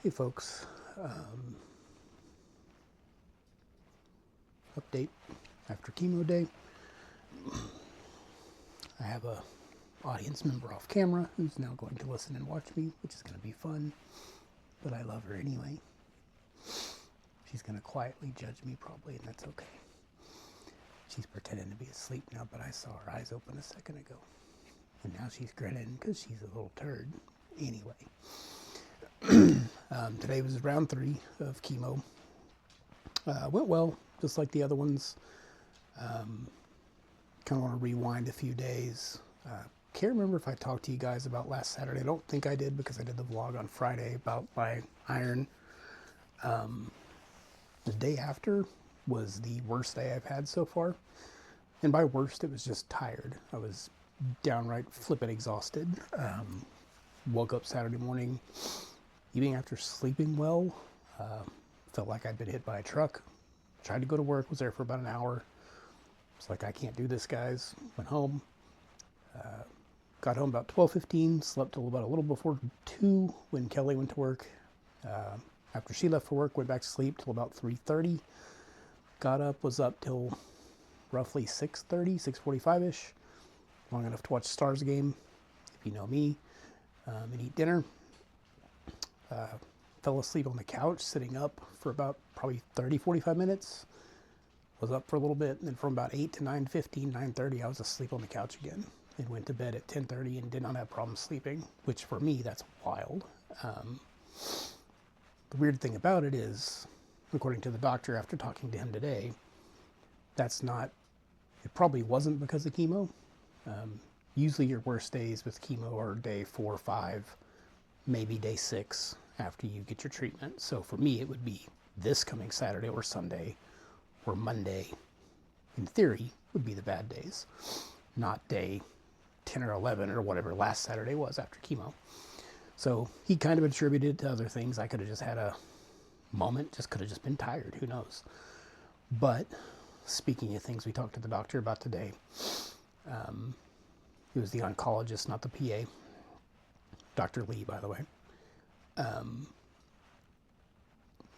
Hey folks, update after chemo day. I have a audience member off camera who's now going to listen and watch me, which is going to be fun, but I love her anyway. She's going to quietly judge me probably, and that's okay. She's pretending to be asleep now, but I saw her eyes open a second ago. And now she's grinning because she's a little turd. Anyway, today was round 3 of chemo. Went well, just like the other ones. Kind of want to rewind a few days. Can't remember if I talked to you guys about last Saturday. I don't think I did because I did the vlog on Friday about my iron. The day after was the worst day I've had so far. And by worst, it was just tired. I was downright flippin' exhausted. Woke up Saturday morning, even after sleeping well, felt like I'd been hit by a truck. Tried to go to work, was there for about an hour. It's like, I can't do this, guys. Went home. Got home about 12:15, slept till about a little before 2 when Kelly went to work. After she left for work, went back to sleep till about 3:30. Got up, was up till roughly 6:30, 6:45-ish. Long enough to watch the Stars game, if you know me, and eat dinner. Fell asleep on the couch, sitting up for about probably 30, 45 minutes. Was up for a little bit, and then from about 8 to 9:15, 9:30, I was asleep on the couch again. And went to bed at 10:30 and did not have problems sleeping, which for me, that's wild. The weird thing about it is, according to the doctor after talking to him today, it probably wasn't because of chemo. Usually your worst days with chemo are day 4 or 5, maybe day 6 after you get your treatment. So for me, it would be this coming Saturday or Sunday or Monday, in theory, would be the bad days, not day 10 or 11 or whatever last Saturday was after chemo. So he kind of attributed it to other things. I could have just had a moment, just could have just been tired, who knows. But speaking of things we talked to the doctor about today, he was the oncologist, not the PA. Dr. Lee, by the way.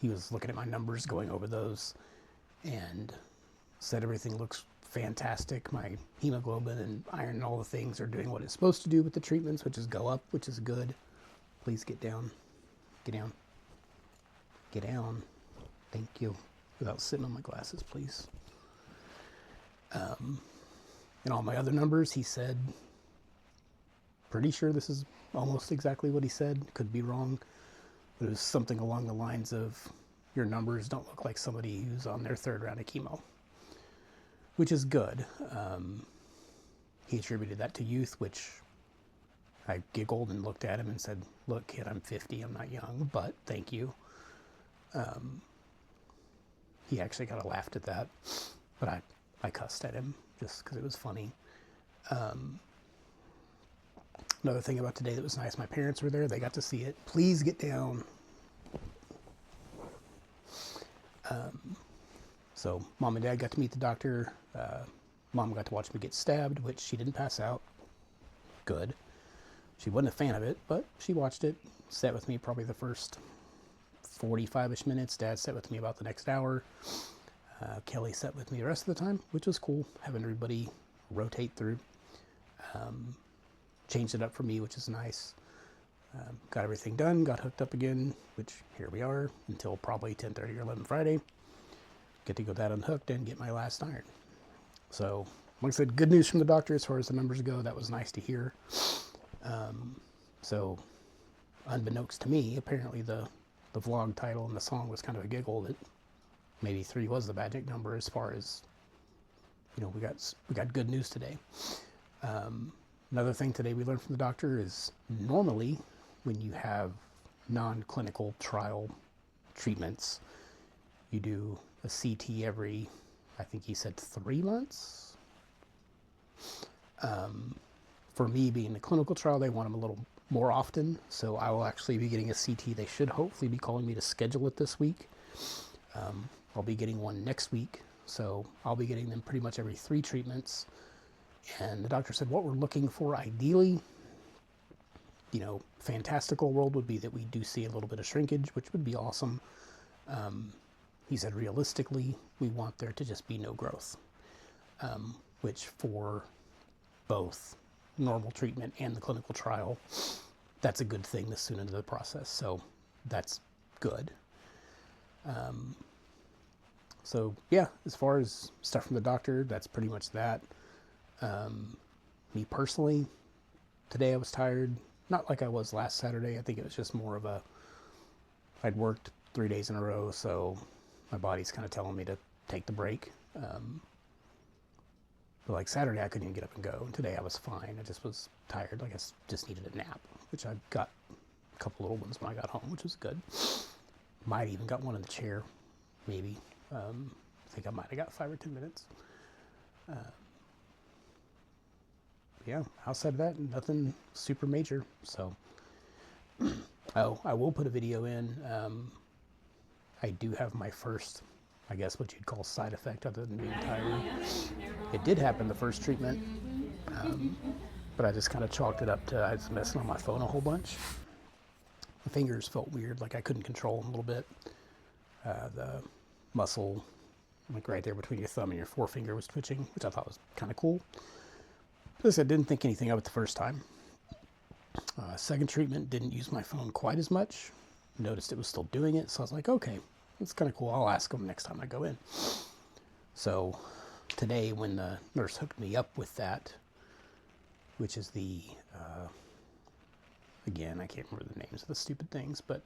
He was looking at my numbers, going over those, and said everything looks fantastic. My hemoglobin and iron and all the things are doing what it's supposed to do with the treatments, which is go up, which is good. Please get down. Get down. Get down. Thank you. Without sitting on my glasses, please. And all my other numbers, he said, pretty sure this is almost exactly what he said. Could be wrong. But it was something along the lines of, your numbers don't look like somebody who's on their 3rd round of chemo, which is good. He attributed that to youth, which I giggled and looked at him and said, look, kid, I'm 50, I'm not young, but thank you. He actually kind of laughed at that, but I cussed at him just because it was funny. Another thing about today that was nice, my parents were there, they got to see it. Please get down. So mom and dad got to meet the doctor. Mom got to watch me get stabbed, which she didn't pass out. Good. She wasn't a fan of it, but she watched it, sat with me probably the first 45-ish minutes. Dad sat with me about the next hour. Kelly sat with me the rest of the time, which was cool, having everybody rotate through. Changed it up for me, which is nice. Got everything done, got hooked up again, which here we are until probably 10:30 or 11 Friday. Get to go that unhooked and get my last iron. So, like I said, good news from the doctor as far as the numbers go. That was nice to hear. So, unbeknownst to me, apparently the vlog title and the song was kind of a giggle that maybe 3 was the magic number as far as, we got good news today. Another thing today we learned from the doctor is normally when you have non-clinical trial treatments, you do a CT every, I think he said 3 months. For me, being a clinical trial, they want them a little more often, so I will actually be getting a CT. They should hopefully be calling me to schedule it this week. I'll be getting one next week, so I'll be getting them pretty much every 3 treatments. And the doctor said what we're looking for ideally fantastical world would be that we do see a little bit of shrinkage, which would be awesome. He said realistically, we want there to just be no growth, which for both normal treatment and the clinical trial, that's a good thing this soon into the process. So that's good. So yeah, as far as stuff from the doctor, that's pretty much that. Me personally, today I was tired, not like I was last Saturday. I think it was just more of I'd worked 3 days in a row, so my body's kind of telling me to take the break. But like Saturday, I couldn't even get up and go. And today I was fine. I just was tired. Like I just needed a nap, which I got a couple little ones when I got home, which was good. Might even got one in the chair, maybe. I think I might have got 5 or 10 minutes. Yeah, outside of that, nothing super major. So, oh, I will put a video in. I do have my first, I guess what you'd call side effect other than being tired. It did happen the first treatment, but I just kind of chalked it up to I was messing on my phone a whole bunch. My fingers felt weird, like I couldn't control them a little bit. The muscle, like right there between your thumb and your forefinger, was twitching, which I thought was kind of cool. Plus, I didn't think anything of it the first time. Second treatment, didn't use my phone quite as much. Noticed it was still doing it, so I was like, okay, that's kind of cool. I'll ask them next time I go in. So today, when the nurse hooked me up with that, which is the, again, I can't remember the names of the stupid things, but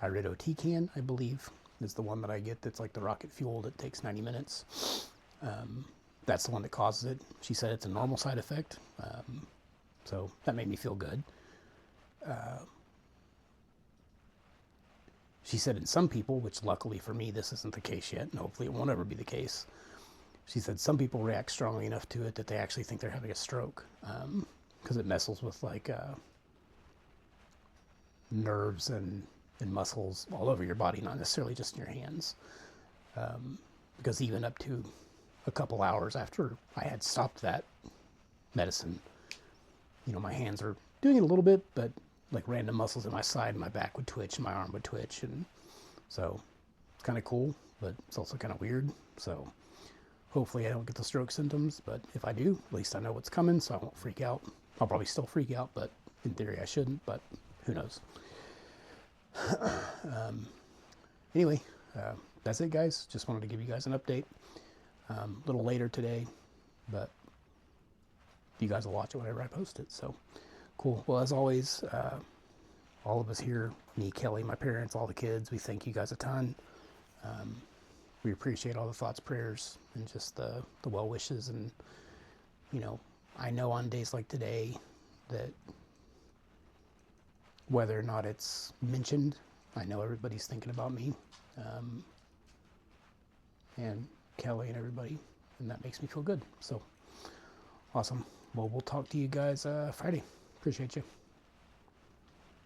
Iridotecan, I believe, is the one that I get that's like the rocket fuel that takes 90 minutes. That's the one that causes it. She said it's a normal side effect, so that made me feel good. She said in some people, which luckily for me this isn't the case yet, and hopefully it won't ever be the case, she said some people react strongly enough to it that they actually think they're having a stroke, because it messes with like nerves and muscles all over your body, not necessarily just in your hands. Because even up to a couple hours after I had stopped that medicine, my hands are doing it a little bit, but like random muscles in my side and my back would twitch and my arm would twitch. And so it's kind of cool, but it's also kind of weird. So hopefully I don't get the stroke symptoms, but if I do, at least I know what's coming, so I won't freak out. I'll probably still freak out, but in theory I shouldn't, but who knows. Anyway, that's it, guys. Just wanted to give you guys an update. A little later today, but you guys will watch it whenever I post it. So cool. Well, as always, all of us here, me, Kelly, my parents, all the kids, we thank you guys a ton. We appreciate all the thoughts, prayers, and just the well wishes. And I know on days like today that whether or not it's mentioned, I know everybody's thinking about me, and Kelly and everybody, and that makes me feel good. So awesome. Well, we'll talk to you guys Friday. Appreciate you.